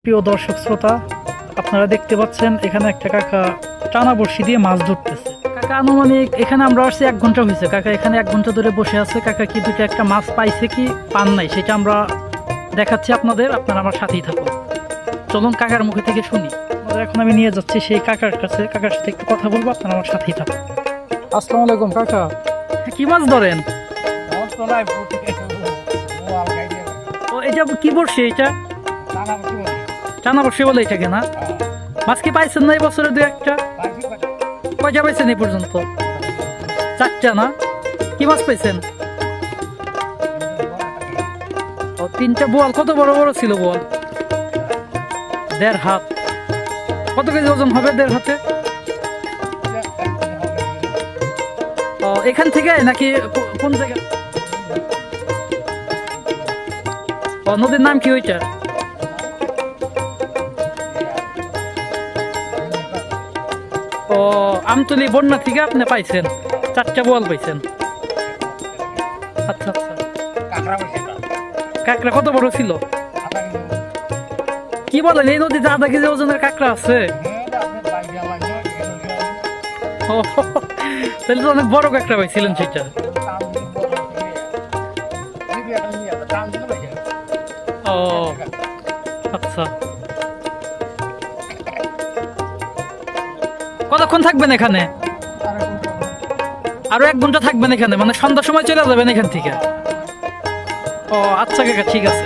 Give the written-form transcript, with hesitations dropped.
প্রিয় দর্শক শ্রোতা, আপনারা দেখতে পাচ্ছেন এখানে একটা কাকা টানা বড়শি দিয়ে মাছ ধরতেছে। কাকা আনুমানিক এখানে আমরা আসছি 1 ঘন্টা হয়েছে। কাকা এখানে 1 ঘন্টা ধরে বসে আছে। কাকা কি দুটো একটা মাছ পাইছে কি পান নাই সেটা আমরা দেখাচ্ছি আপনাদের, আপনারা আমার সাথেই থাকুন। চলুন কাকার মুখে থেকে শুনি। এখন আমি নিয়ে যাচ্ছি সেই কাকার কাছে, কাকার সাথে একটু কথা বলবো, আপনারা আমার সাথেই থাকুন। আসসালামু আলাইকুম কাকা, কি মাছ ধরেন? ও এটা কি বড়শি? এটা টানা বড়শি বলে এটাকে না? মাছ কি পাইছেন না এই বছরে 2-1টা? কয়টা পাইছেন এই পর্যন্ত? 4টা না? কি মাছ পাইছেন? ও 3টা বোয়াল। কত বড় বড় ছিল বোয়াল? 1.5 হাত। কত কেজি ওজন হবে 1.5 হাতে? ও এখান থেকে নাকি কোন জায়গা? ও নদীর নাম কি ওইটা? ও আমতলি বন্যা থেকে আপনি পাইছেন 4টা বোয়াল পাইছেন? আচ্ছা আচ্ছা। কাঁকড়া কত বড় ছিল? কি বলেন, এই নদীতে 0.5 কেজি ওজনের কাঁকড়া আছে? ও তাহলে তো অনেক বড় কাঁকড়া পাইছিলেন সেটা। ও আচ্ছা। কতক্ষণ থাকবেন এখানে? আরো 1 ঘন্টা থাকবেন এখানে, মানে সন্ধ্যার সময় চলে যাবেন এখান থেকে? ও আচ্ছা কাকা, ঠিক আছে।